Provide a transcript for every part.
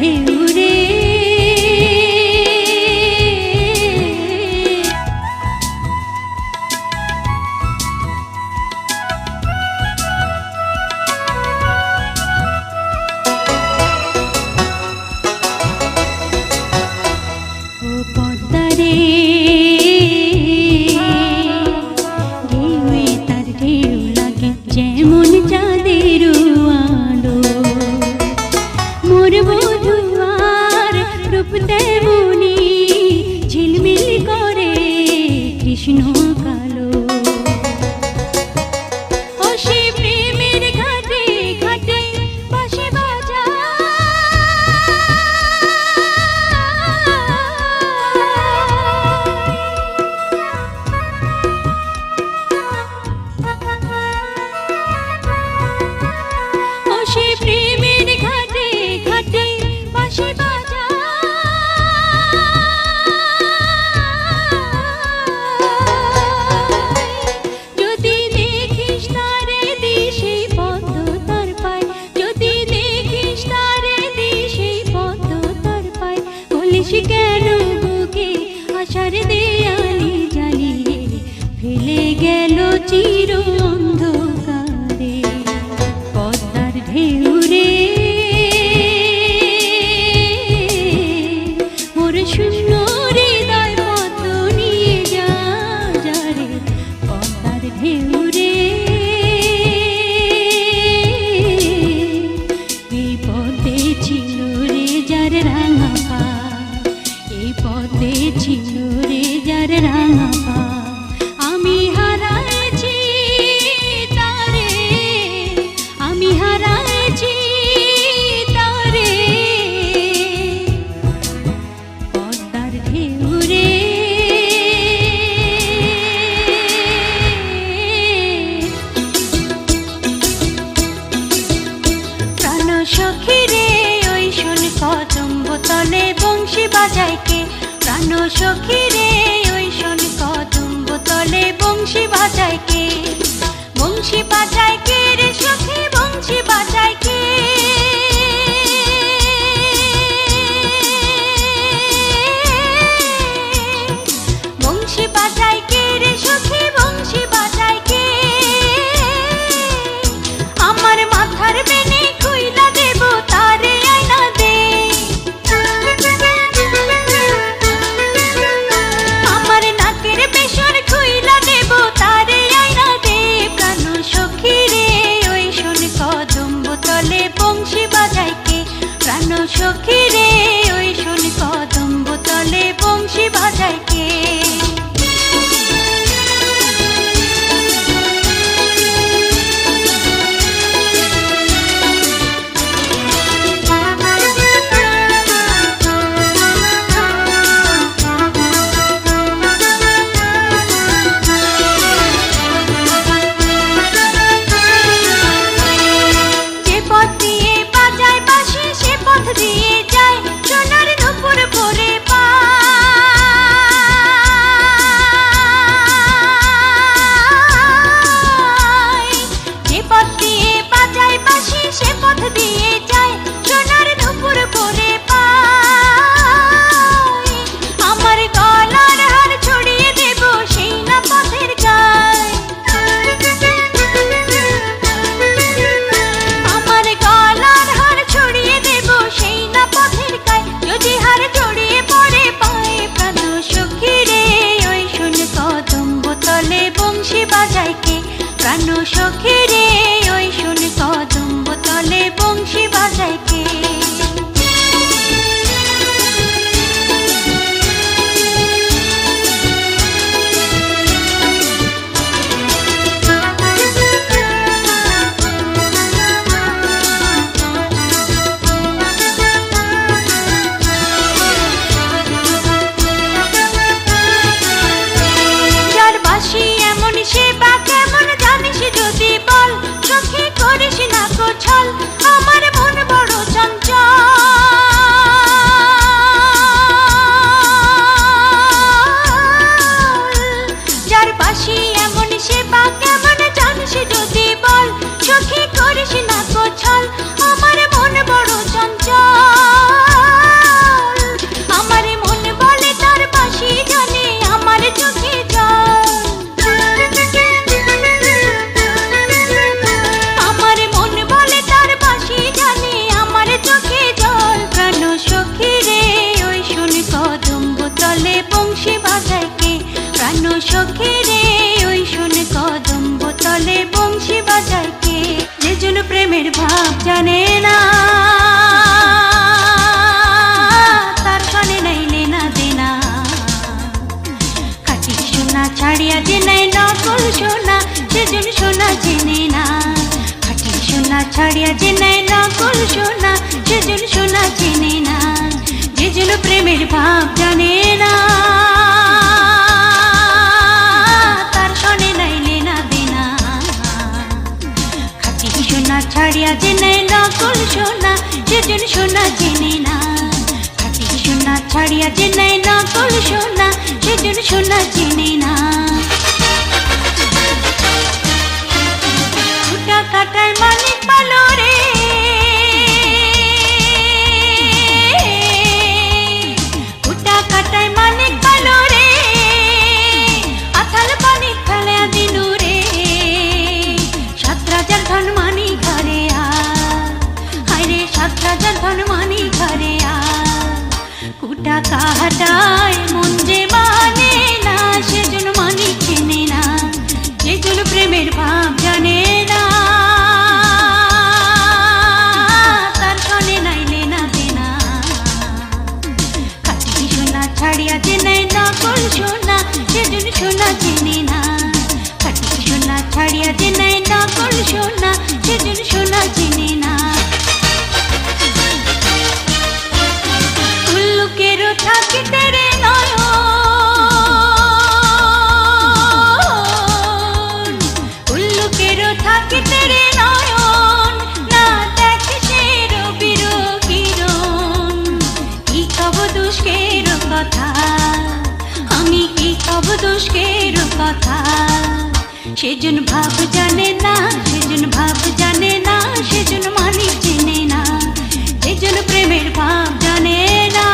ঢেউ রে ও পদ্মা রে ঢেউয়ে তার ঢেউ লাগে যেমন চাঁদের আলো মোর বধুয়ার রূপ তেমনি ঝিলমিল করে কৃষ্ণ কালো ও সে প্রেমের ঘাটে ঘাটে বাঁশি বাজায় ও সে প্রেমের ঘাটে ঘাটে বাঁশি বাজায় যদি দেখিস তারে দিশে পদ্ম তার পায় যদি দেখিস তারে দিশে পদ্ম তার পায় বলিস কেন বুকে আশার দেয়ালি জ্বালিয়ে ফেলে গেল চির অন্ধকারে পদ্মার ঢেউ রে মোর শূন্য হৃদয় পদ্ম নিয়ে যা রে পদ্মার ঢেউ রে এই পদ্মে ছিল রে যার রাঙা পা এই পদ্মে ছিল রে যার রাঙা পা আমি হারাইছি তারে আমি হারাইছি তারে পদ্মার ঢেউ রে প্রাণ সখী রে ওই শোন কদম্ব তলে বংশী বাজায় কে প্রাণ সখী রে ওই শোন কদম্ব তলে বংশী বাজায় কে বংশী বাজায় কে রে সখী বংশী বাজায় কে বংশী বাজায় কে রে সখী বংশী বাজায় কে আমার মাথার বেনে খুইলা দেব তারে আয়না দে আমার নাকের বেসর খুইলা দেব তারে আয়না দে প্রাণ সখী রে ওই শোন কদম্ব তলে বংশী বাজায় কে প্রাণ সখী রে ওই শোন কদম্ব তলে বংশী বাজায় কে যে পথ দিয়ে বাজায় বাঁশি সে পথ দিয়ে যায় সোনার নুপুর পরে পায় যে পথ দিয়ে বাজায় বাঁশি সে পথ দিয়ে যায় সোনার নুপুর পরে পায় আমার গলার হার ছড়িয়ে দেব সেই না পথের গায় আমার গলার হার ছড়িয়ে দেব সেই না পথের গায় যদি হার জড়িয়ে পড়ে পায় প্রাণ সখী রে ওই শোন কদম্ব তলে বংশী বাজায় কে প্রাণ সখী রে ওই শোন কদম্ব তলে বংশী বাজায় কে যার বাঁশি এমন সে বা কেমন জানিস যদি বল সখী করিস না গোছল আমার মন বড় চঞ্চল যার বাঁশি এমন সে বা কেমন জানিস যদি বল সখী করিস না গোছল আমার মন বড় চঞ্চল ভাব জানে না, তার সনে নাই লেনা দেনা। খাঁটি সোনা ছাড়িয়া যে নাই নকল সোনা, সেজন সোনা চেনে না। খাঁটি সোনা ছাড়িয়া যে নাই নকল সোনা, সেজন সোনা চেনে না। যেজন প্রেমের ভাব জানে না, তার সনে নাই লেনা দেনা। খাঁটি সোনা ছাড়িয়া যে নাই নকল সোনা, সেজন সোনা চেনে না। খাঁটি সোনা ছাড়িয়া যে নাই নকল সোনা, সেজন সোনা চেনে না। ফুটা কাটায় মানিক পালো রে, ফুটা কাটায় মানিক পালো রে, আথাল পানি ফেলে দিলু রে। 7 রাজার ধন মানি ঘরে হায় রে, 7 রাজার ধন মানি ঘরে কুটা কাটায় মন যে মানে না, সেজন মানি চেনে না। যেজন প্রেমের ভাব জানে না, তার সনে নাই লেনা দেনা। খাঁটি সোনা ছাড়িয়া যে নাই নকল সোনা, সেজন সোনা চেনে না। খাঁটি সোনা ছাড়িয়া যে নাই নকল সোনা, সেজন সোনা চেনে না। উল্লুকেরও থাকিতে রে নয়ন, উল্লুকেরও থাকিতে রে নয়ন, না দেখে সে রবির কিরণ। কি কব দুষ্কের কথা, আমি কি কব দুষ্কের কথা। সেজন ভাব জানে না, সেজন ভাব জানে না, সেজন মানি চেনে না। সেজন প্রেমের ভাব জানে না,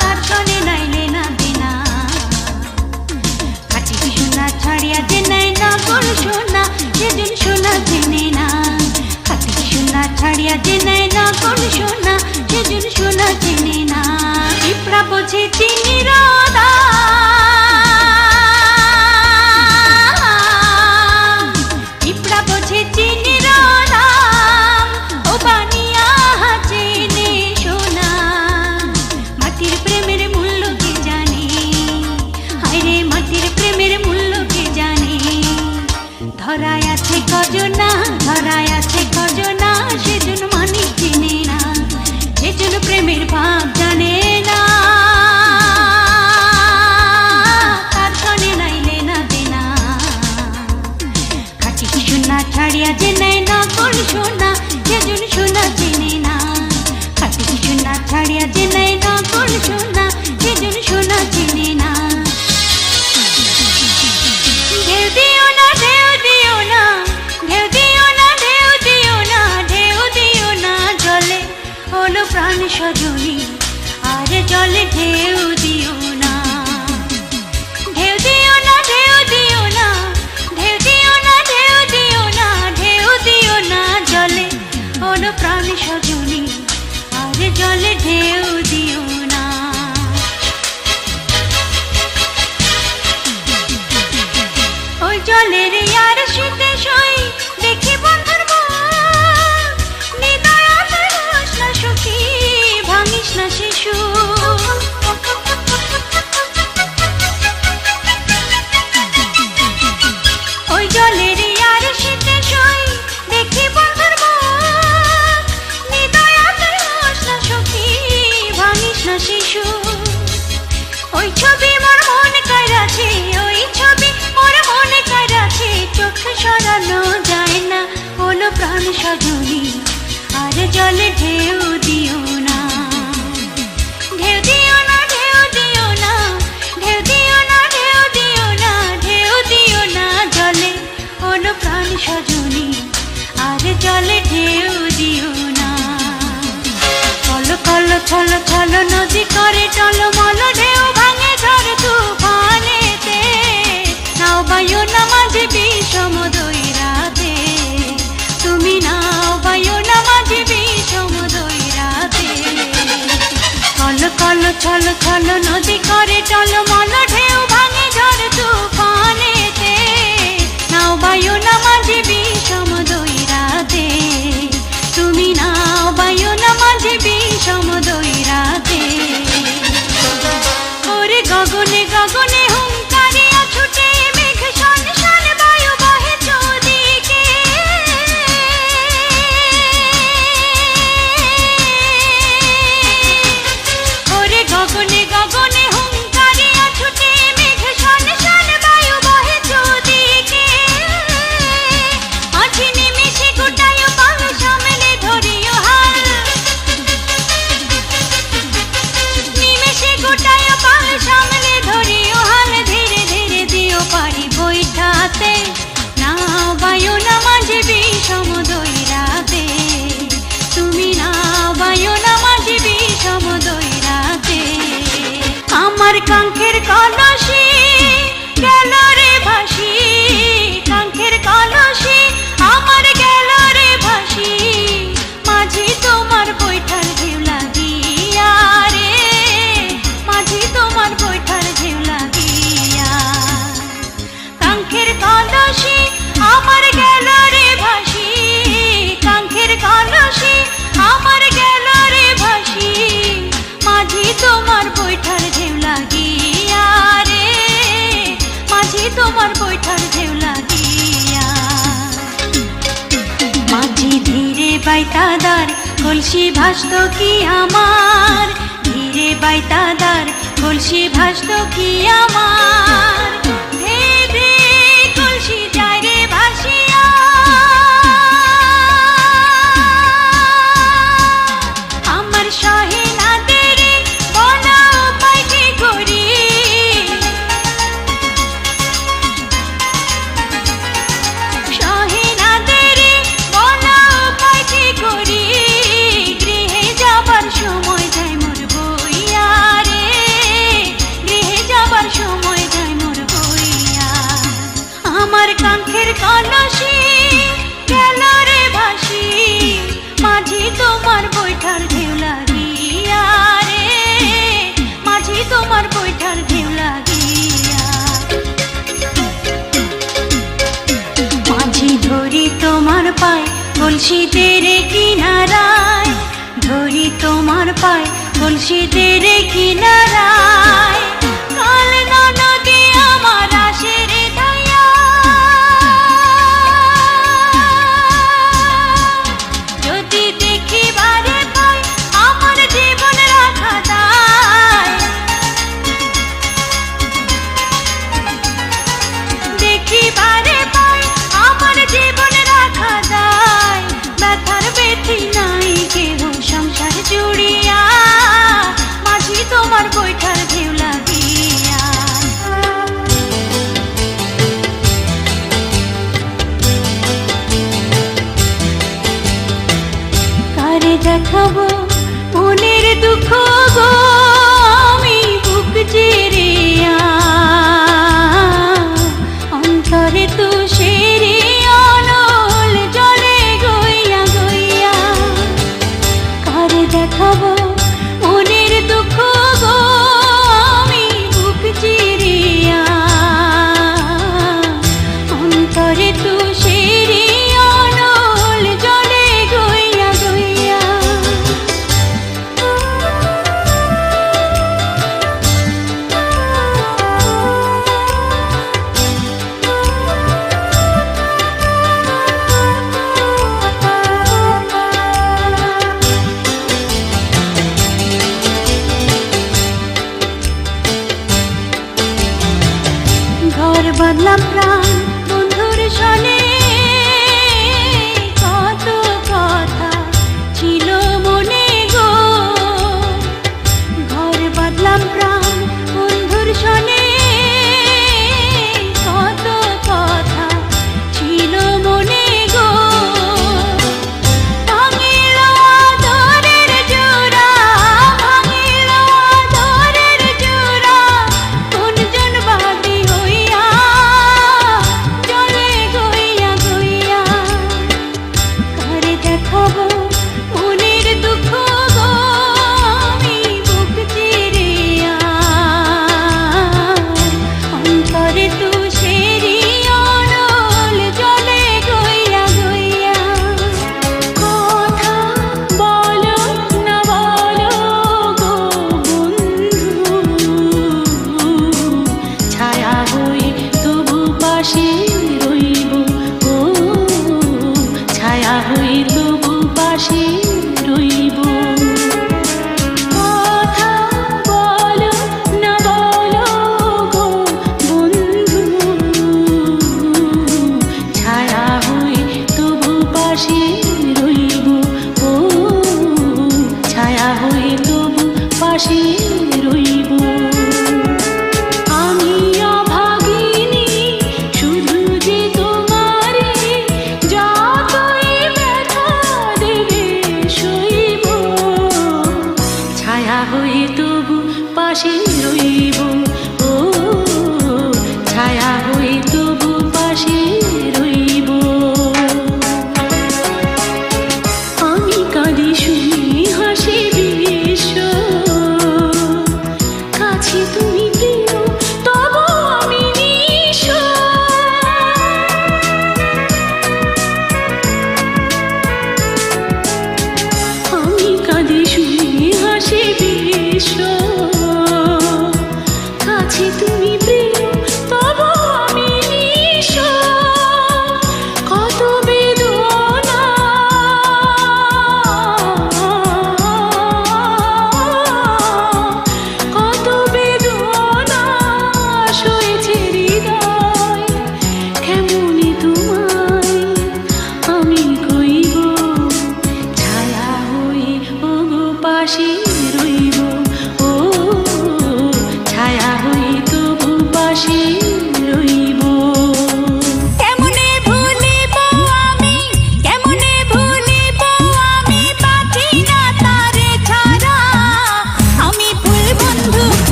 তার সনে নাই লেনা দেনা। খাঁটি সোনা ছাড়িয়া যে নাই নকল সোনা, সেজন সোনা চেনে না। খাঁটি সোনা ছাড়িয়া যে নাই নকল সোনা, সেজন সোনা চেনে না। পিঁপড়া বোঝে চিনির দাম, পিঁপড়া বোঝে চিনির দাম, ও বানিয়া চেনে সোনা। মাটির প্রেমের মূল্য কে জানে, হায় রে মাটির প্রেমের মূল্য কে জানে। ধরায় আছে কজনা, ধরায় আছে কজনা, সেজন মানি চেনে না। সেজন প্রেমের ভাব জানে না, তার সনে নাই লেনা দেনা। খাঁটি সোনা ছাড়িয়া যে নাই নকল সোনা, সেজন সোনা চেনে না। খাঁটি সোনা ছাড়িয়া যে নাই নকল সোনা, সেজন সোনা চেনে না। ঢেউ দিও না, ঢেউ দিও না, ঢেউ দিও না, ঢেউ দিও না, ঢেউ দিও না জলে, হলো প্রাণ সজনী আর জলে ঢেউ দিও না। ঢেউ দিও না, ঢেউ দিও না, ঢেউ দিও না, ঢেউ দিও না, ঢেউ দিও না জলে, হলো প্রাণ সজনী আর জলে ঢেউ দিও না। ওই জলের আর শীতে সই দেখি বন্ধুর মুখ, নিদয় আতর না সখী, ভাঙিস না শিশু। ওই জলের আর শীতে সই দেখি বন্ধুর মুখ, নিদয় আতর না সখী, ভাঙিস না শিশু। ওই ছবি মোর মনে কারাছে, ওই ছবি মোর মনে কারাছে, চোখ সরানো যায় না, হলো প্রাণ সজনী আর জলে ঢেউ দিও না। ঢেউ দিও না, ঢেউ দিও না, ঢেউ দিও না, ঢেউ দিও না, ঢেউ দিও না জলে, হলো প্রাণ সজনী আর জলে ঢেউ দিও না। কল কল ছল ছল নদী করে টলমল, ঢেউ ভাঙে ঝড় তুফানেতে, নাও বায়ু না মাঝে বিষম দৈরাতে, তুমি নাও বায়ু না মাঝে বিষম দৈরাতে। কল কল ছল ছল নদী করে টলমল, ঢেউ ভাঙে ঝড় তুফানেতে, নাও বায়ু না মাঝে বাইতাদার কলসি ভাসত কি আমার, ধীরে বাইতাদার কলসি ভাসত কি আমার। ধে ধে কলসি যায় রে ভাসিয়া, আমার সহে না দেরি বলা উপায় কি করি। সহে না দেরি বলা উপায় কি করি, গৃহে যাবার সময় যায় মোর বইয়া রে, গৃহে যাবার সময় যায় মোর বইয়া। আমার কাঙ্ক্ষের কলসি গেল রে ভাসি, মাঝি তোমার বৈঠার ঢেউ লাগিয়া রে, মাঝি তোমার বৈঠার ঢেউ লাগিয়া। মাঝি ধরি তোমার পায় কলসিদের কিনারায়, ধরি তোমার পায় কলসিদের কিনারায়। কাল নদী আমার আসে রে ধাইয়া, যদি দেখিবারে পাই আমার জীবন রাখা দায়। দেখিবারে পাই আমার জীবন রাখা দায়, ব্যথার বেথি নাই কেহ সংসার জুড়িয়া, মাঝি তোমার বৈঠার ঢেউ লাগিয়া। কারে দেখাবো মনের দুঃখ গো আমি বুক চিরিয়া, অন্তরে তুষেরি অনল জলে গইয়া গইয়া। কারে দেখাবো মনের দুঃখ গো আমি বুক চিরিয়া, অন্তরে তুষেরি অনল জলে গইয়া গইয়া। ঘর বাঁধলাম প্রাণ বন্ধুর সনে, কত কথা ছিল মনে গো। ঘর বাঁধলাম প্রাণ বন্ধুর সনে, কত কথা ছিল মনে গো। ভাঙিল আদরের জোড়া, ভাঙিল আদরের জোড়া, কোনজন বাদী হইয়া জলে গইয়া গইয়া। কারে দেখাবো মনের দুঃখ গো আমি বুক চিরিয়া, অন্তরে তুষেরি অনল জলে গইয়া গইয়া। কথা বলো না বলো গো বন্ধু, ছায়া হয়ে তবু পাশে রইব গো, ছায়া হয়ে তবু পাশে রইব। কথা বলো না বলো গো বন্ধু, ছায়া হয়ে তবু পাশে রইব গো, ছায়া হয়ে তবু পাশে রইব। আমি অভাগিনী শুধু যে তোমারে, যতই ব্যথা দেবে সইব, ছায়া হয়ে তবু পাশে রইব ও, ছায়া হয়ে তবু পাশে রইব।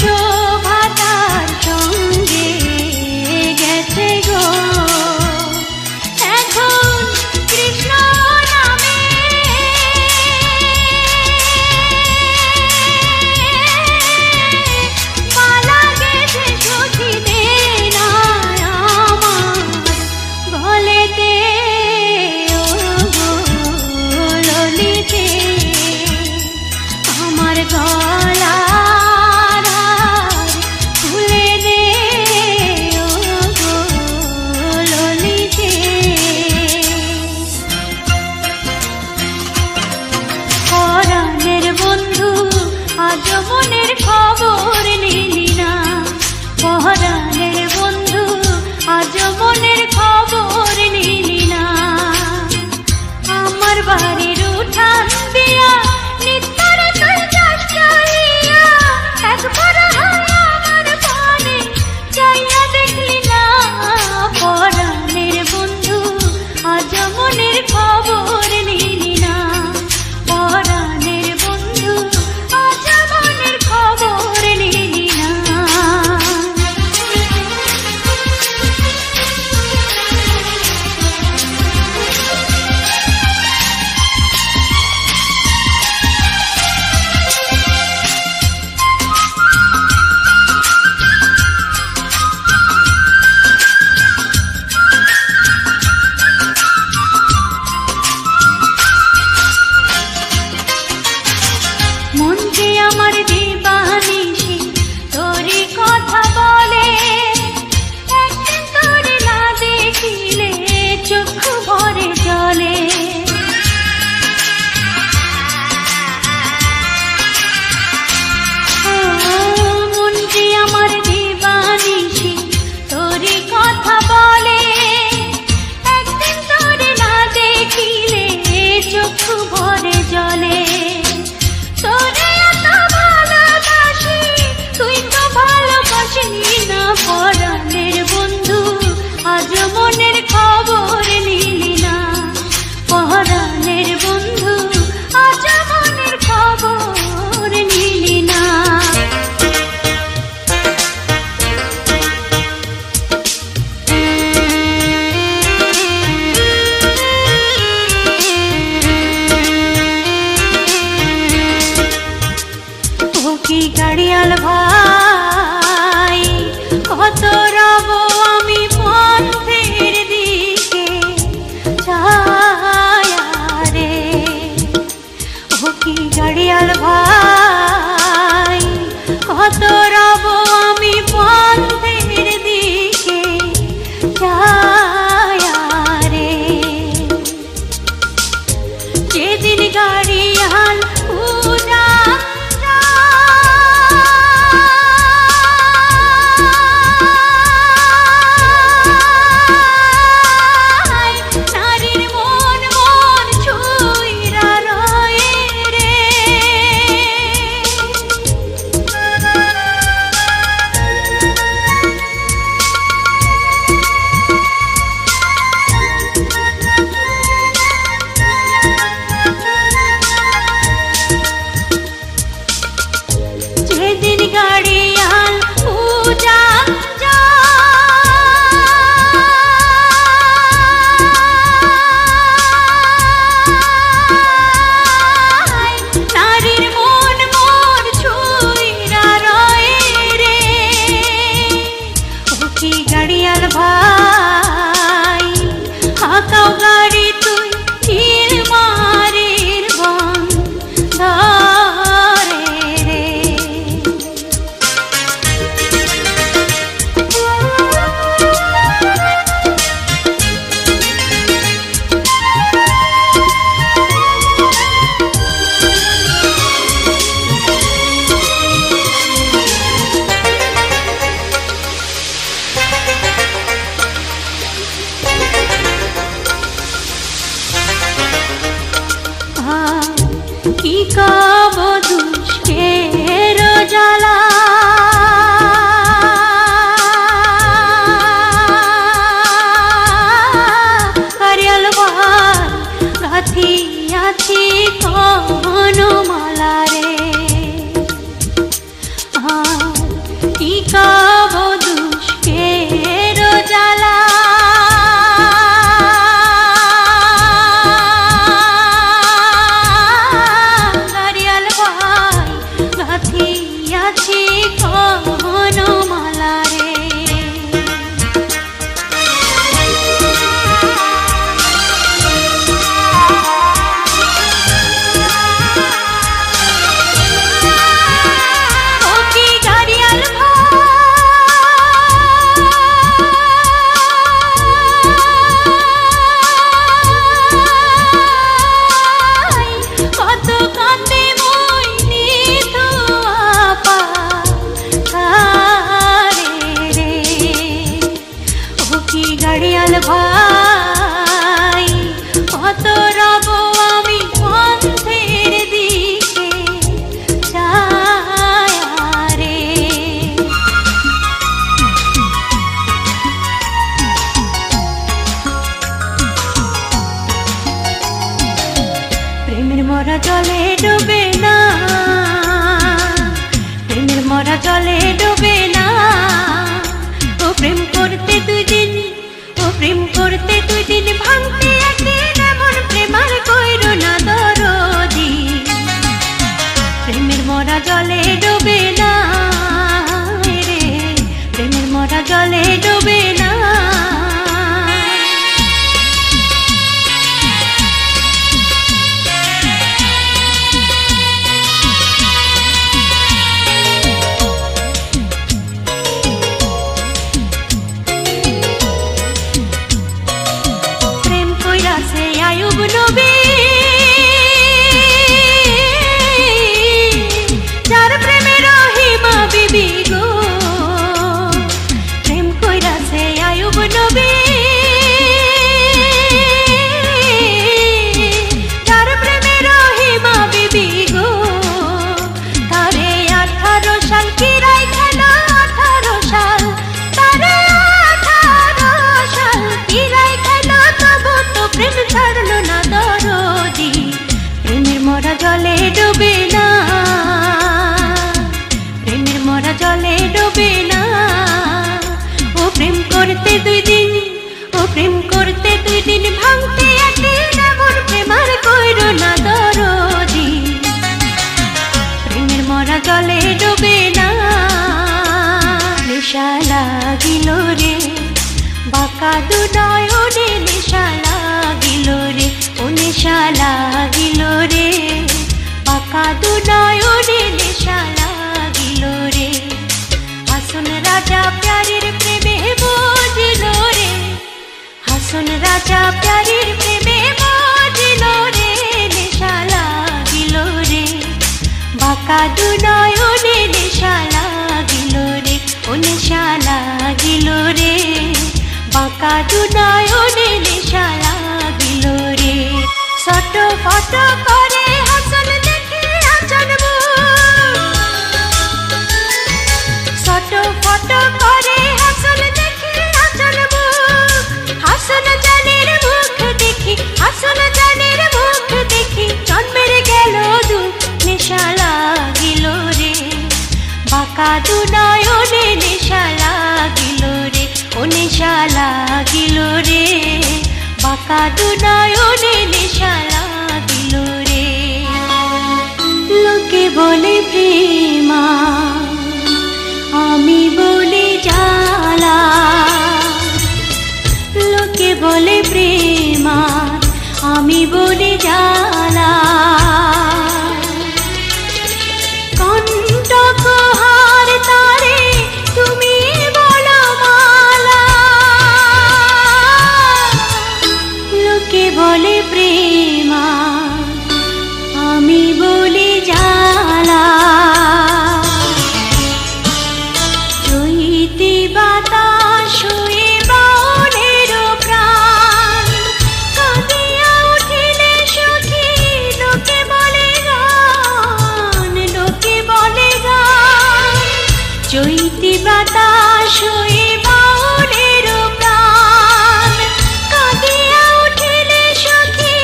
শোভা তার সঙ্গে গেছে গো। এখন কৃষ্ণ নামে মালা গেছে সখিতে না আমার গলেতে ও গো ললিতে আমার গলার হার খুলে দে ও গো ললিতে। পরাণের বন্ধু আজ মনের খবর নিলি না, পরাণের বন্ধু আজ মনের খবর নিলি না। আমার বাড়ির উঠান দিয়া নিত্তর তুই যাস চলিয়া, একবার আমার পানে যাইয়া দেখলি না। পরাণের বন্ধু আজ মনের খবর নিলি না, পরাণের বন্ধু আজ মনের খবর নিলি না। মন যে আমার দিবানিশি তোরই কথা বলে, একদিন তোরে না দেখিলে চক্ষু ভরে জলে। মন যে আমার দিবানিশি তোরই কথা বলে, একদিন তোরে না দেখিলে চক্ষু ভরে জলে। তোরে এত ভালোবাসি তুই তো ভালোবাসিনি না, পরাণের বন্ধু আজ মনের খবর নিলি না, পরাণের বন্ধু আজ মনের খবর নিলি না। ও কি গাড়িয়াল ভাই কত রব আমি পথের দিকে ছায়া রে। ও কি গাড়িয়াল ভাই কত রব আমি পথের দিকে ছায়া রে। যেদিন গাড়িয়াল উড়ান নারীর মন মন ছুঁইরা রয়ে রে। যেদিন গাড়িয়াল উড়ান যায়, নারীর মন মন ছুঁইরা রয়ে রে। ও কি গাড়িয়াল ভাই হাঁকাও গাড়ি তুই নীলমারির বন ধরে রে। কি কব দুষ্টের জ্বালা, গাড়িয়াল ভাই গাথিয়াছি কোন মালা রে। মিকাবো দুষ্কের জ্বালা। গাড়িয়াল ভাই গাথিয়াছি কোন মালা রে। গাড়িয়াল ভাই কত রব আমি পন্থের দিকে ছায়া রে। প্রেমের মরা জলে ডুবে না, প্রেমের মরা জলে ডুবে না। ও প্রেম করতে দুই দিন, ও প্রেম করতে দুই দিন, ভাঙতে একদিন, এমন প্রেম আর কইরো না দরদি। প্রেমের মরা জলে ডুবে না রে, প্রেমের মরা জলে ডুবে না। আয়ুব নবী যার প্রেমে রহিমা বিবি গো, প্রেম কইরাছে আয়ুব নবী যার প্রেমে রহিমা বিবি গো। তারে 18 সাল কিরাই খেল, 18 সাল তারে 18 সাল কিরাই খেল, তবু তো প্রেম ছাড়লো না দরদি। প্রেমের মরা জলে ডুবে না, প্রেমের মরা জলে ডুবে না। ও প্রেম করতে দুই দিন, ও প্রেম করতে দুই দিন, ভাঙতে একদিন, এমন প্রেম আর কইরো না দরদি। প্রেমের মরা জলে ডুবে না। নেশা লাগিল রে বাঁকা দু নয়নে, নেশা লাগিল রে, ও নেশা লাগিল রে বাঁকা দু নয়নে, নেশা লাগিল রে। হাসন রাজা প্যারির প্রেমে মজিল রে, হাসন রাজা প্যারির প্রেমে মজিল রে, নেশা লাগিল রে বাঁকা দু নয়নে, নেশা লাগিল রে, ও নেশা লাগিল রে বাঁকা দু নয়নে, নেশা লাগিল রে। ছোট ফট করে হাসন দেখে আচন ছোট ফট করে হাসন দেখে আচন হাসন জানের মুখ দেখি, হাসন জানের মুখ দেখি, জন্মের গেল দুঃখ, নেশা লাগিল রে বাঁকা দু নয়নে, নেশা লাগিল রে, ও নেশা লাগিল রে বাঁকা দু নয়নে, নেশা লাগিল রে। লোকে বলে প্রেমা, আমি বলি জ্বালা। লোকে বলে প্রেমা, আমি বলি জ্বালা। কণ্টক হার তারে তুমি বলো মালা। লোকে বলে প্রেমা, আমি বলি জ্বালা। চৈতি বাতাস হয়ে বাউলের প্রাণ, কাঁদিয়া উঠিলে সখী, লোকে বলে গান, লোকে বলে গান। চৈতি বাতাস হয়ে বাউলের প্রাণ, কাঁদিয়া উঠিলে সখী,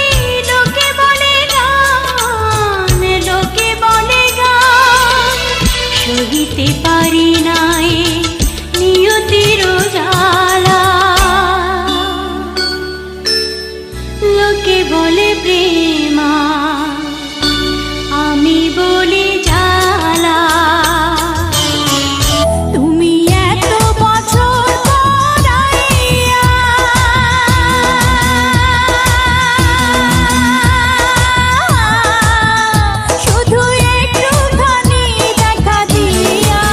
লোকে বলে গান, লোকে বলে গান। সহিতে পারি নাই নিয়তির জ্বালা। লোকে বলে প্রেমা, আমি বলি জ্বালা। তুমি এত বছর পরাইয়া শুধু একটুখানি দেখা দিয়া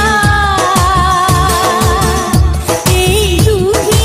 এই দুঃখী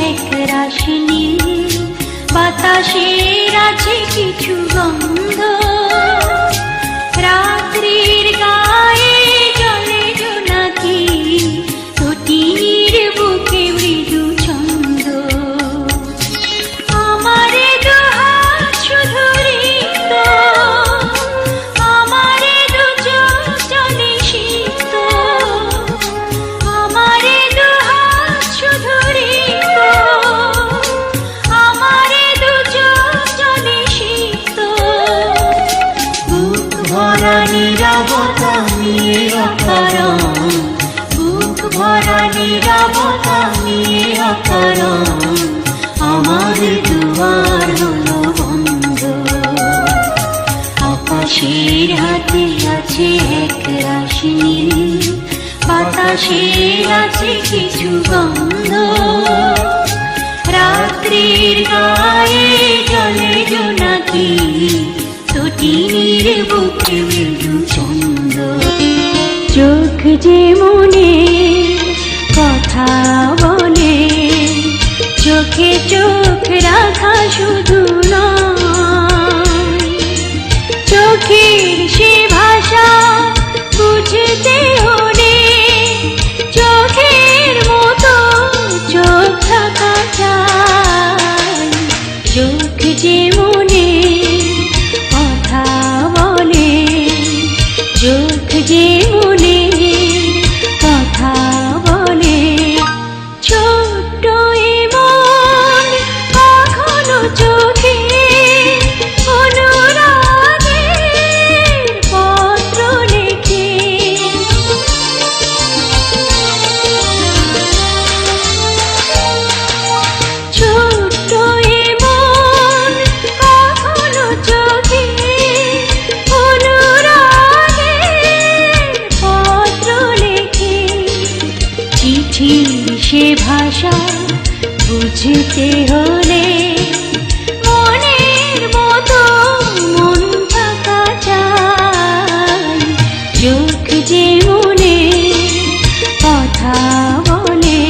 এক রাশি নীল, বাতাসের আছে কিছু গন্ধ, রাত্রির গায়ে জলে জোনাকি, তটিনীর বুকে মৃদু ছন্দ। আমারে দুহাত শুধু রিক্ত, আমারে দু চোখ জলে সিক্ত, আমারে দুহাত শুধু রিক্ত, আমারে দু চোখ জলে সিক্ত। বুক ভরা নীরবতা নিয়ে অকারণ, বুক ভরা নীরবতা নিয়ে অকারণ, আমার দুয়ার হলো বন্ধ। আকাশের হাতে আছে এক রাশি নীল, বাতাসের আছে কিছু গন্ধ, রাত্রির গায়ে জলে জোনাকি, তটিনীর বুকে মৃদু ছন্দ। চোখ যে মনে কথা বলে, চোখে চোখ রাখা শুধু নয়, চোখের সে ভাষা বুঝতে হলে চোখের মতো চোখ থাকা চাই। চোখ যে মনে কথা বলে, চোখ যে মনে কথা বলে, ছোট্ট এমন কখনো চোখে অনুরাগের পত্র লেখে। ছোট্ট এমন কখনো চোখে অনুরাগের পত্র লেখে। চিঠির সে ভাষা বুঝতে হলে মনের মতো মন থাকা চাই। চোখ যে মনে কথা বলে,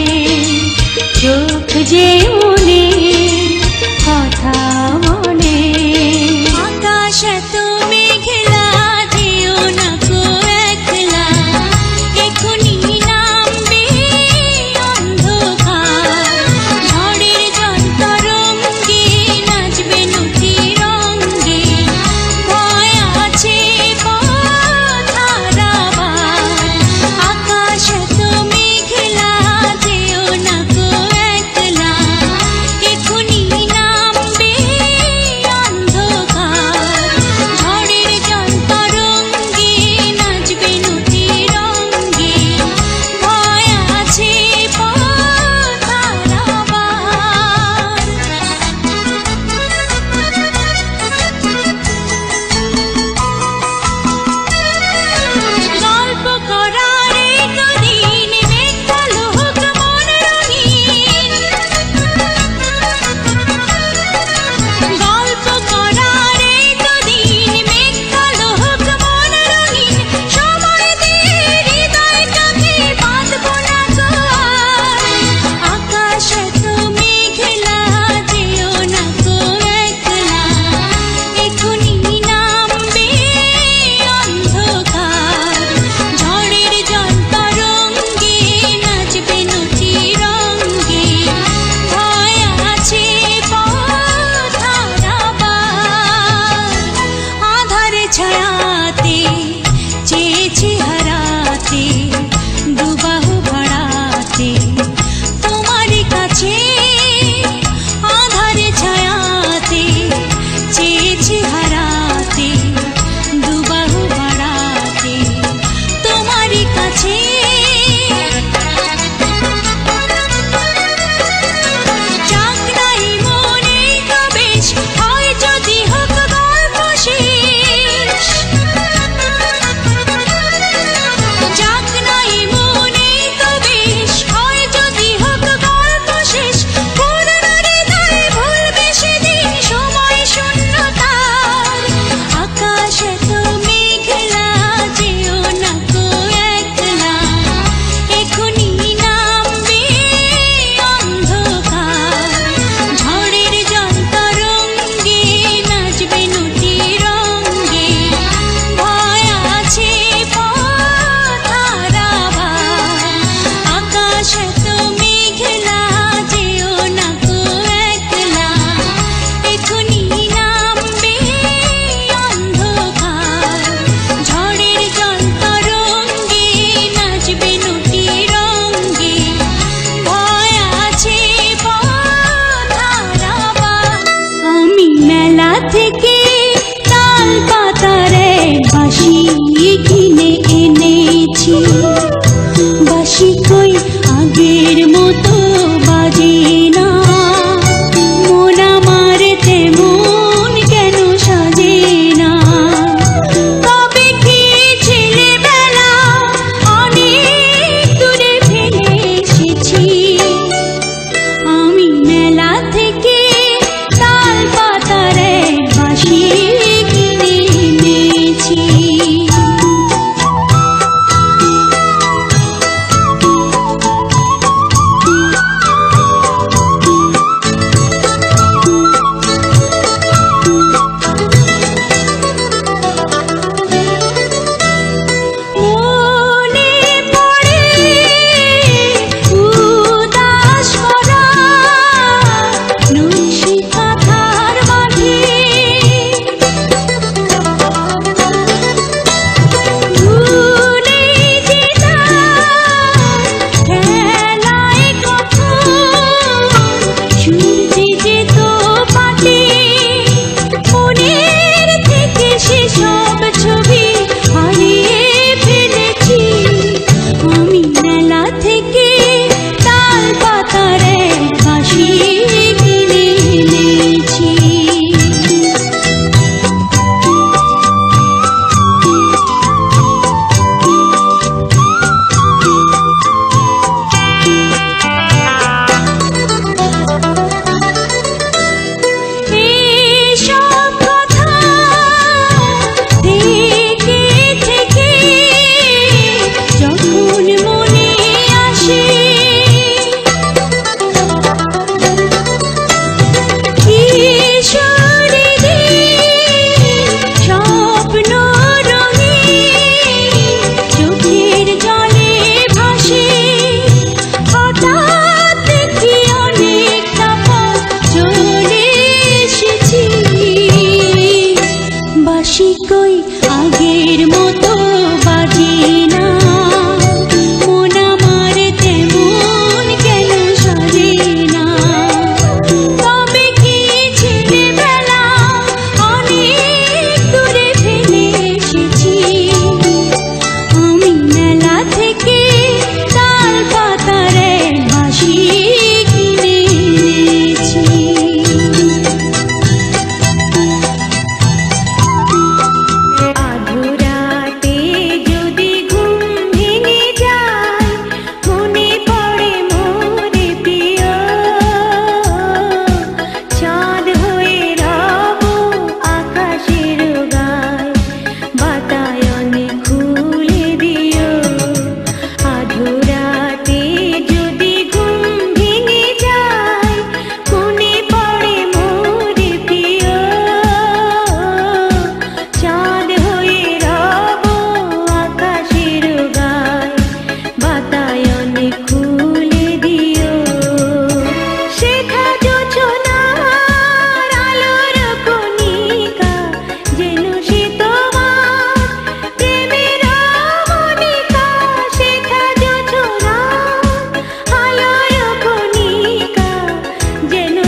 চোখ যে মনে কথা বলে। আকাশ এত মেঘলা, যেও না কো একলা, এখনি নামবে অন্ধকার। ঝড়ের যন্তর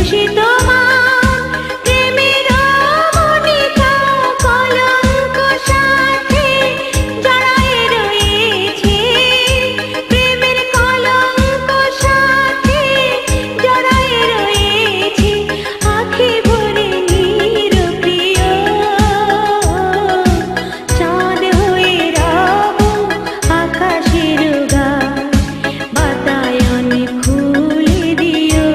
খুশি তোমার প্রেমের মনিকা কলঙ্ক সাথে জড়ায়ে রয়েছে প্রেমের কলঙ্ক সাথে জড়ায়ে রয়েছে আঁখি ভরে নিরপ্রিয় চাঁদ হয়ে রব আকাশের গায় বাতায়ন খুলে দিও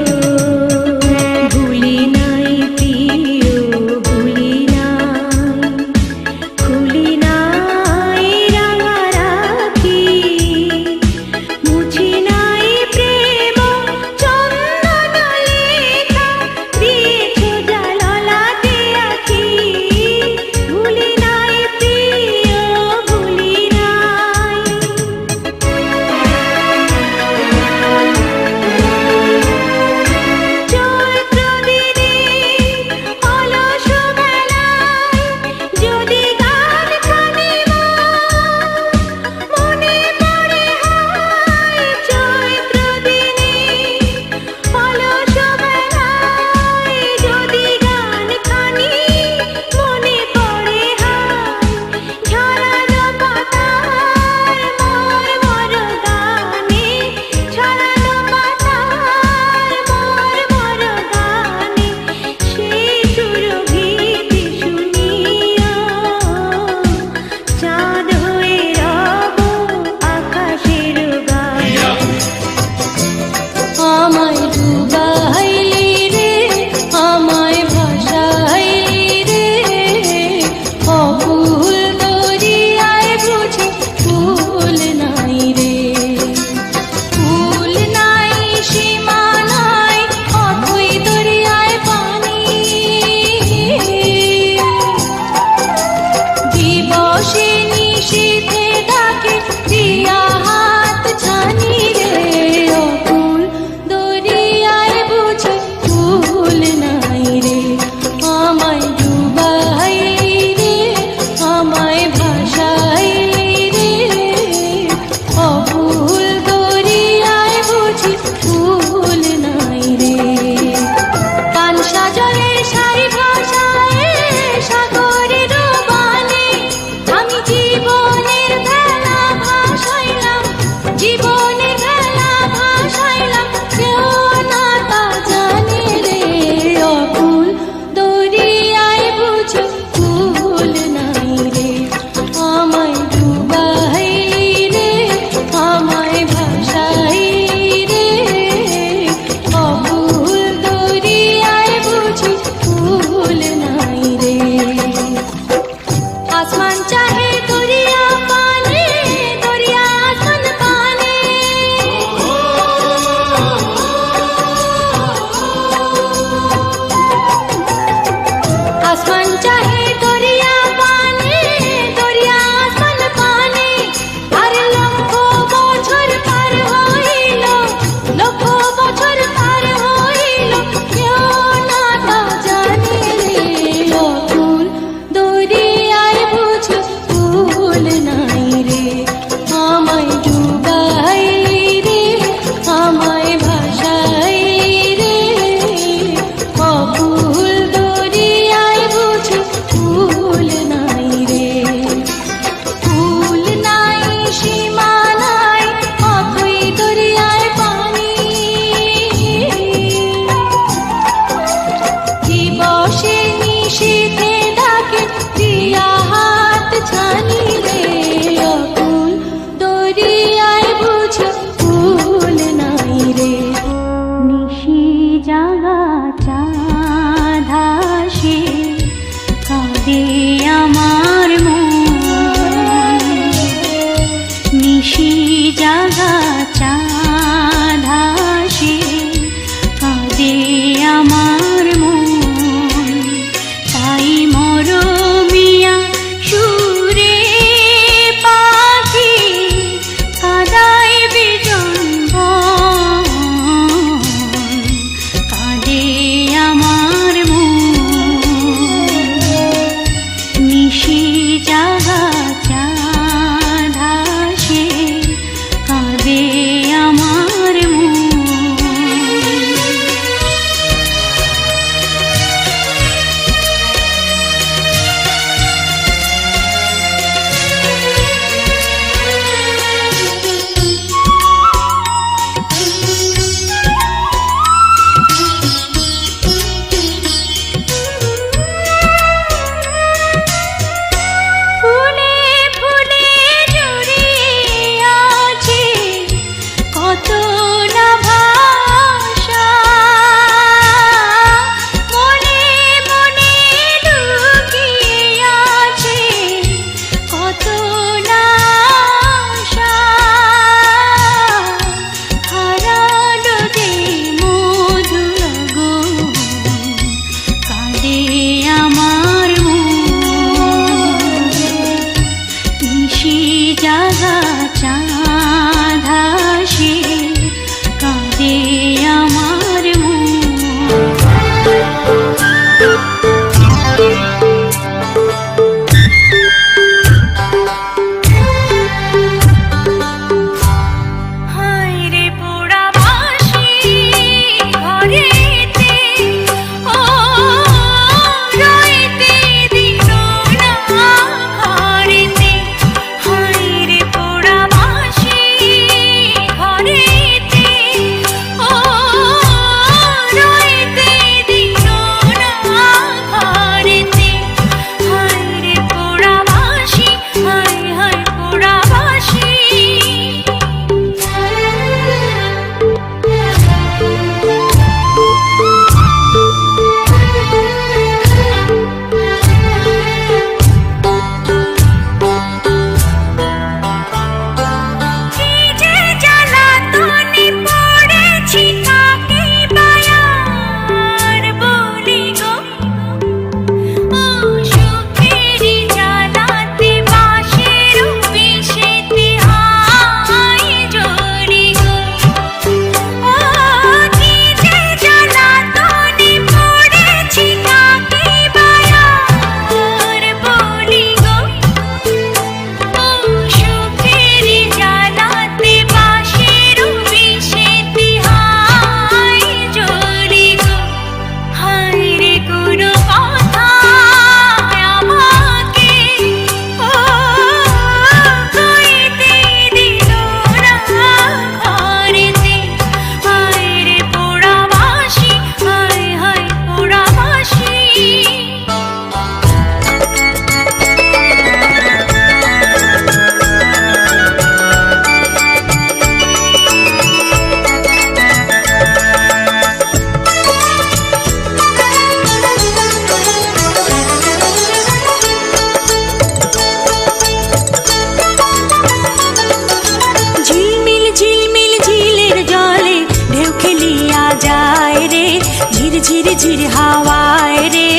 ঝির হাওয়ায় রে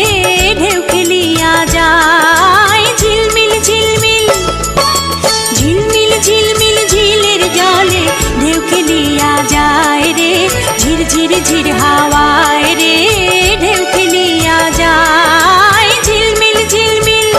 ঢেউ খেলিয়া যায়। ঝিলমিল ঝিলমিল ঝিলমিল ঝিলমিল ঝিলের জলে ঢেউ খেলিয়া যায় রে। ঝির ঝির ঝির হাওয়ায় রে ঢেউ খেলিয়া যায়। ঝিলমিল ঝিলমিল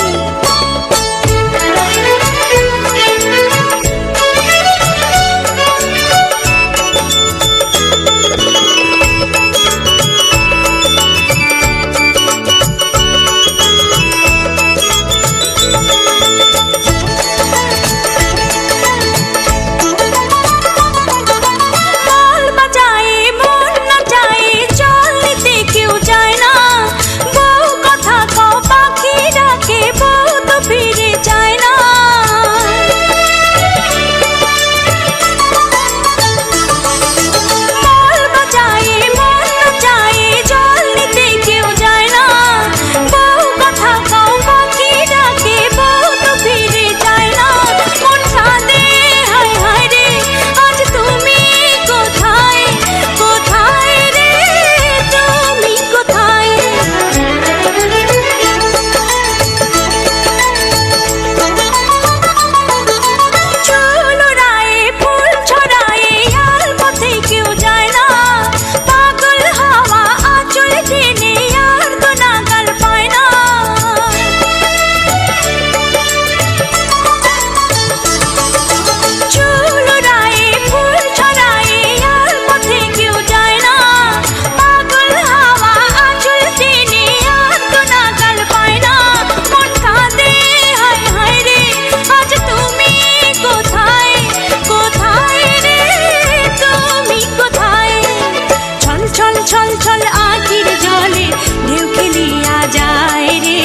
ছল ছল আখির জলে ঢেউ খেলিয়া যায় রে।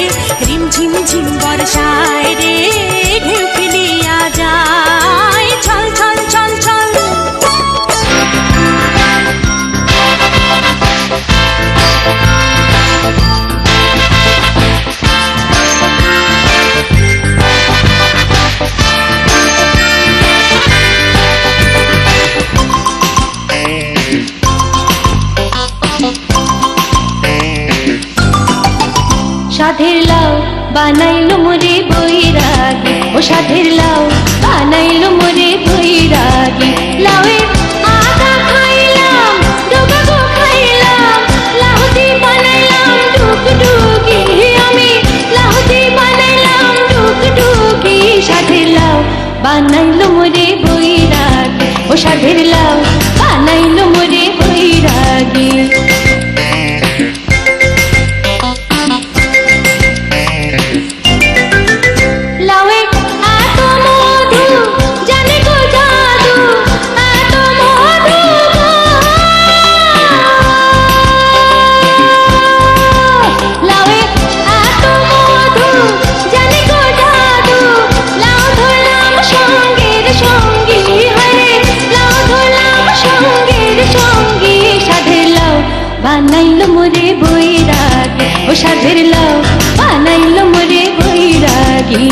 রিমঝিম ঝিম বর্ষায় রে ঢেউ খেলিয়া যায়। ছল ছল ছল ছল সাধের লাউ বানাইলো মোরে বৈরাগী, ও সাধের লাউ বানাইলো মোরে বৈরাগী। লাউয়ে আদা খাইলাম, ডোকা গো খাইলাম, লাউতি বানাইলাম ডুগডুগি। আমি লাউতি বানাইলাম ডুগডুগি। সাধের লাউ বানাইলো মোরে বৈরাগী, ও সাধের লাউ বানাইলো মোরে বৈরাগী। বানাইলো মোরে বৈরাগী, ও সাধের লাউ বানাইলো মোরে বৈরাগী।